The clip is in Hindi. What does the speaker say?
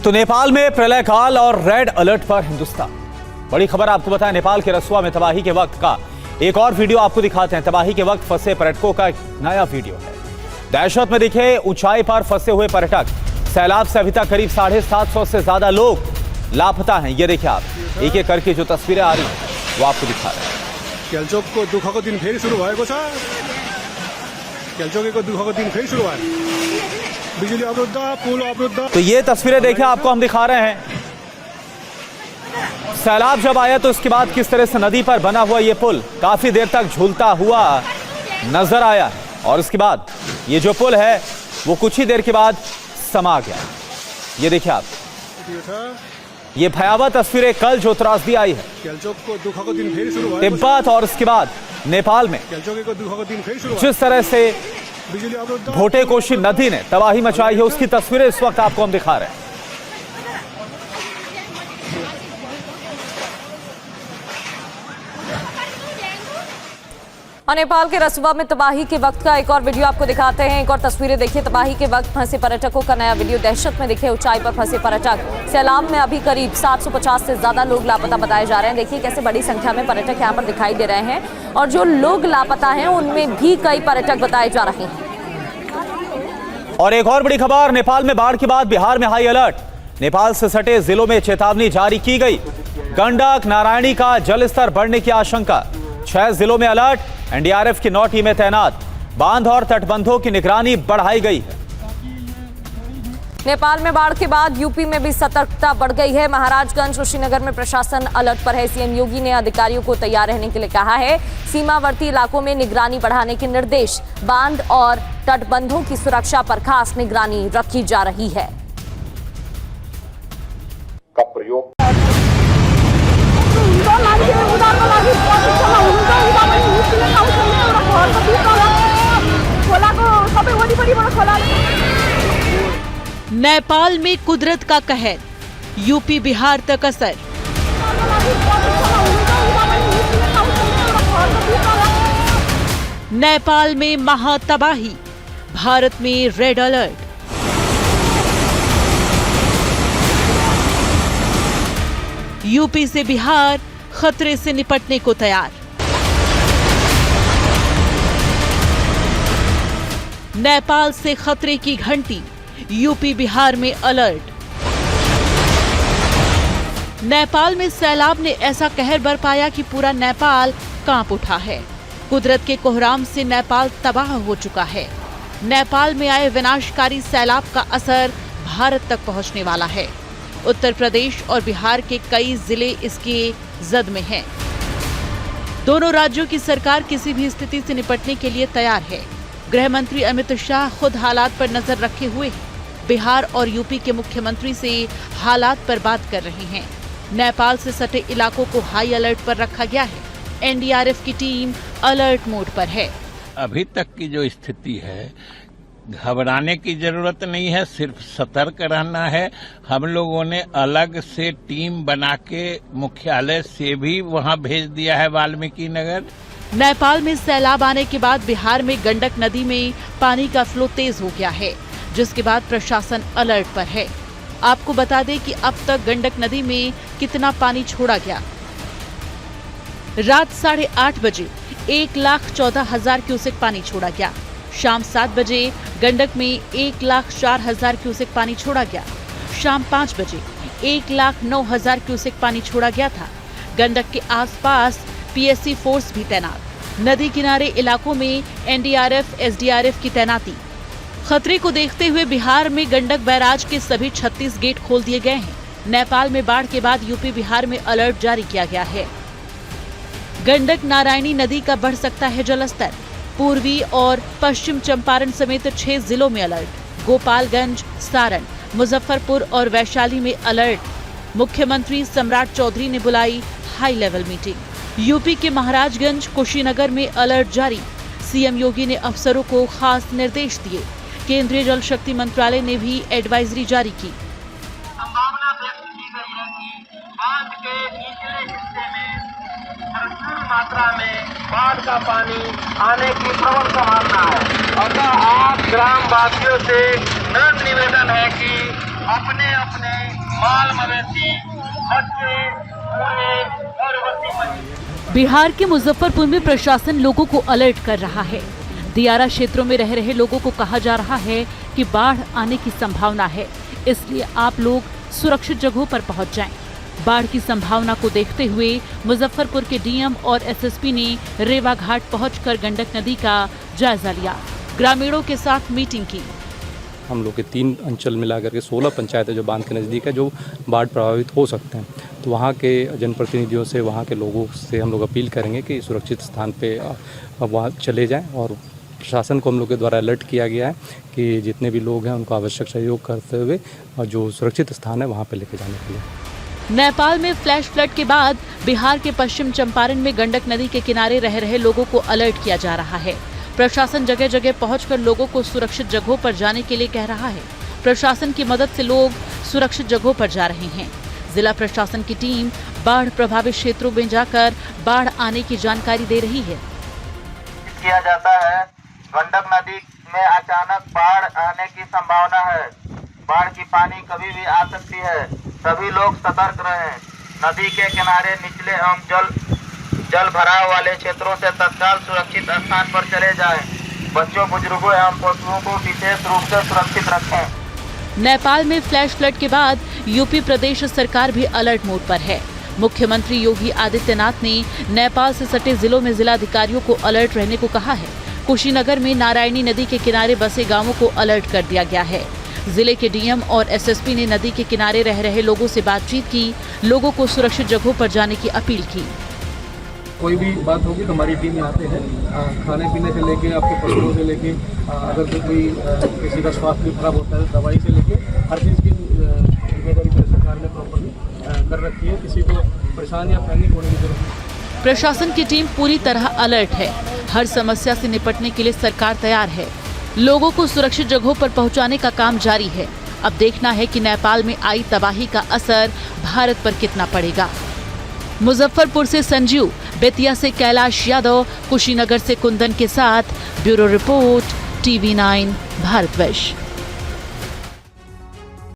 तो नेपाल में प्रलय काल और रेड अलर्ट पर हिंदुस्तान। बड़ी खबर आपको बताएं, नेपाल के रसुआ में तबाही के वक्त का एक और वीडियो आपको दिखाते हैं। तबाही के वक्त फंसे पर्यटकों का एक नया वीडियो है। दहशत में दिखे ऊंचाई पर फंसे हुए पर्यटक। सैलाब से अभी तक करीब 750 से ज्यादा लोग लापता हैं। ये देखिए आप, एक एक करके जो तस्वीरें आ रही हैं वो आपको दिखा रहे हैं। केल्चोकको दुःखको दिन फेरि सुरु भएको छ। केल्चोकको दुःखको दिन फेरि सुरु भयो। बिजुली अवरुद्ध, पुल अवरुद्ध। तो ये तस्वीरें देखिए आपको हम दिखा रहे हैं। सैलाब जब आया तो इसके बाद किस तरह से नदी पर बना हुआ ये पुल काफी देर तक झूलता हुआ नजर आया और इसके बाद ये जो पुल है वो कुछ ही देर के बाद समा गया। ये देखिए आप, ये भयावह तस्वीरें कल जो त्रासदी आई है तिब्बत और इसके बाद नेपाल में जिस तरह से भोटेकोशी नदी ने तबाही मचाई है उसकी तस्वीरें इस वक्त आपको हम दिखा रहे हैं। और नेपाल के रसुआ में तबाही के वक्त का एक और वीडियो आपको दिखाते हैं। एक और तस्वीरें देखिए। तबाही के वक्त फंसे पर्यटकों का नया वीडियो। दहशत में दिखे ऊंचाई पर फंसे पर्यटक। सैलाब में अभी करीब 750 से ज्यादा लोग लापता बताए जा रहे हैं। देखिए कैसे बड़ी संख्या में पर्यटक यहाँ पर दिखाई दे रहे हैं और जो लोग लापता हैं उनमें भी कई पर्यटक बताए जा रहे हैं। और एक और बड़ी खबर, नेपाल में बाढ़ के बाद बिहार में हाई अलर्ट। नेपाल से सटे जिलों में चेतावनी जारी की गई। गंडक नारायणी का जलस्तर बढ़ने की आशंका। 6 जिलों में अलर्ट। एनडीआरएफ की 9 टीमें तैनात। बांध और तटबंधों की निगरानी बढ़ाई गई है। नेपाल में बाढ़ के बाद यूपी में भी सतर्कता बढ़ गई है। महाराजगंज कुशीनगर में प्रशासन अलर्ट पर है। सीएम योगी ने अधिकारियों को तैयार रहने के लिए कहा है। सीमावर्ती इलाकों में निगरानी बढ़ाने के निर्देश। बांध और तटबंधों की सुरक्षा पर खास निगरानी रखी जा रही है। का प्रयोग नेपाल में कुदरत का कहर, यूपी बिहार तक असर। नेपाल में महातबाही, भारत में रेड अलर्ट। यूपी से बिहार खतरे से निपटने को तैयार। नेपाल से खतरे की घंटी, यूपी बिहार में अलर्ट। नेपाल में सैलाब ने ऐसा कहर बरपाया कि पूरा नेपाल कांप उठा है। कुदरत के कोहराम से नेपाल तबाह हो चुका है। नेपाल में आए विनाशकारी सैलाब का असर भारत तक पहुंचने वाला है। उत्तर प्रदेश और बिहार के कई जिले इसके जद में हैं। दोनों राज्यों की सरकार किसी भी स्थिति से निपटने के लिए तैयार है। गृह मंत्री अमित शाह खुद हालात पर नजर रखे हुए हैं। बिहार और यूपी के मुख्यमंत्री से हालात पर बात कर रहे हैं। नेपाल से सटे इलाकों को हाई अलर्ट पर रखा गया है। एनडीआरएफ की टीम अलर्ट मोड पर है। अभी तक की जो स्थिति है, घबराने की जरूरत नहीं है, सिर्फ सतर्क रहना है। हम लोगों ने अलग से टीम बना के मुख्यालय से भी वहां भेज दिया है वाल्मीकि नगर। नेपाल में सैलाब आने के बाद बिहार में गंडक नदी में पानी का फ्लो तेज हो गया है, जिसके बाद प्रशासन अलर्ट पर है। आपको बता दें कि अब तक गंडक नदी में कितना पानी छोड़ा गया। रात 8:30 बजे 1,14,000 क्यूसेक पानी छोड़ा गया। शाम 7 बजे गंडक में 1,04,000 क्यूसेक पानी छोड़ा गया। शाम 5 बजे 1,09,000 क्यूसेक पानी छोड़ा गया था। गंडक के आसपास पीएससी फोर्स भी तैनात। नदी किनारे इलाकों में एनडीआरएफ एसडीआरएफ की तैनाती। खतरे को देखते हुए बिहार में गंडक बैराज के सभी 36 गेट खोल दिए गए हैं। नेपाल में बाढ़ के बाद यूपी बिहार में अलर्ट जारी किया गया है। गंडक नारायणी नदी का बढ़ सकता है जलस्तर। पूर्वी और पश्चिम चंपारण समेत 6 जिलों में अलर्ट। गोपालगंज, सारण, मुजफ्फरपुर और वैशाली में अलर्ट। मुख्यमंत्री सम्राट चौधरी ने बुलाई हाई लेवल मीटिंग। यूपी के महाराजगंज कुशीनगर में अलर्ट जारी। सीएम योगी ने अफसरों को खास निर्देश दिए। केंद्रीय जल शक्ति मंत्रालय ने भी एडवाइजरी जारी की। संभावना व्यक्त की गई है कि बांध के निचले हिस्से में भरपूर मात्रा में बाढ़ का पानी आने की प्रबल संभावना है। अतः आप ग्रामवासियों से नम्र निवेदन है कि अपने अपने माल मवेशी, बच्चे, बूढ़े और वसीम। बिहार के मुजफ्फरपुर में प्रशासन लोगों को अलर्ट कर रहा है। दियारा क्षेत्रों में रह रहे लोगों को कहा जा रहा है कि बाढ़ आने की संभावना है, इसलिए आप लोग सुरक्षित जगहों पर पहुंच जाएं। बाढ़ की संभावना को देखते हुए मुजफ्फरपुर के डीएम और एसएसपी ने रेवा घाट पहुंचकर गंडक नदी का जायजा लिया, ग्रामीणों के साथ मीटिंग की। हम लोग के 3 अंचल मिलाकर के 16 पंचायतें जो बांध के नज़दीक है, जो बाढ़ प्रभावित हो सकते हैं, तो वहाँ के जनप्रतिनिधियों से, वहाँ के लोगों से हम लोग अपील करेंगे कि सुरक्षित स्थान पे वहाँ चले जाएं। और प्रशासन को हम लोग के द्वारा अलर्ट किया गया है कि जितने भी लोग हैं उनको आवश्यक सहयोग करते हुए और जो सुरक्षित स्थान है वहाँ पे लेके जाने के लिए। नेपाल में फ्लैश फ्लड के बाद बिहार के पश्चिम चंपारण में गंडक नदी के किनारे रह रहे लोगों को अलर्ट किया जा रहा है। प्रशासन जगह जगह पहुंचकर लोगों को सुरक्षित जगहों पर जाने के लिए कह रहा है। प्रशासन की मदद से लोग सुरक्षित जगहों पर जा रहे हैं। जिला प्रशासन की टीम बाढ़ प्रभावित क्षेत्रों में जाकर बाढ़ आने की जानकारी दे रही है। किया जाता है, गंडक नदी में अचानक बाढ़ आने की संभावना है। बाढ़ की पानी कभी भी आ सकती है, सभी लोग सतर्क रहें। नदी के किनारे निचले एवं जल भराव वाले क्षेत्रों से तत्काल सुरक्षित स्थान पर चले जाएं। बच्चों, बुजुर्गों एवं पशुओं को विशेष रूप से सुरक्षित रखें। नेपाल में फ्लैश फ्लड के बाद यूपी प्रदेश सरकार भी अलर्ट मोड पर है। मुख्यमंत्री योगी आदित्यनाथ ने नेपाल से सटे जिलों में जिलाधिकारियों को अलर्ट रहने को कहा है। कुशीनगर में नारायणी नदी के किनारे बसे गांवों को अलर्ट कर दिया गया है। जिले के डीएम और एसएसपी ने नदी के किनारे रह रहे लोगों से बातचीत की, लोगों को सुरक्षित जगहों पर जाने की अपील की। कोई भी बात होगी तो हमारी टीम यहाँ पे है। खाने पीने से लेके आपके पशुओं से लेके अगर कोई किसी का स्वास्थ्य खराब होता है, दवाई से लेके हर चीज़ की जिम्मेदारी सरकार ने प्रॉपर्ली कर रखी है। किसी को परेशान या पैनिक होने की जरूरत नहीं। प्रशासन की टीम पूरी तरह अलर्ट है। हर समस्या से निपटने के लिए सरकार तैयार है। लोगों को सुरक्षित जगहों पर पहुंचाने का काम जारी है। अब देखना है कि नेपाल में आई तबाही का असर भारत पर कितना पड़ेगा। मुजफ्फरपुर से संजीव, बेतिया से कैलाश यादव, कुशीनगर से कुंदन के साथ ब्यूरो रिपोर्ट, TV9 भारतवर्ष।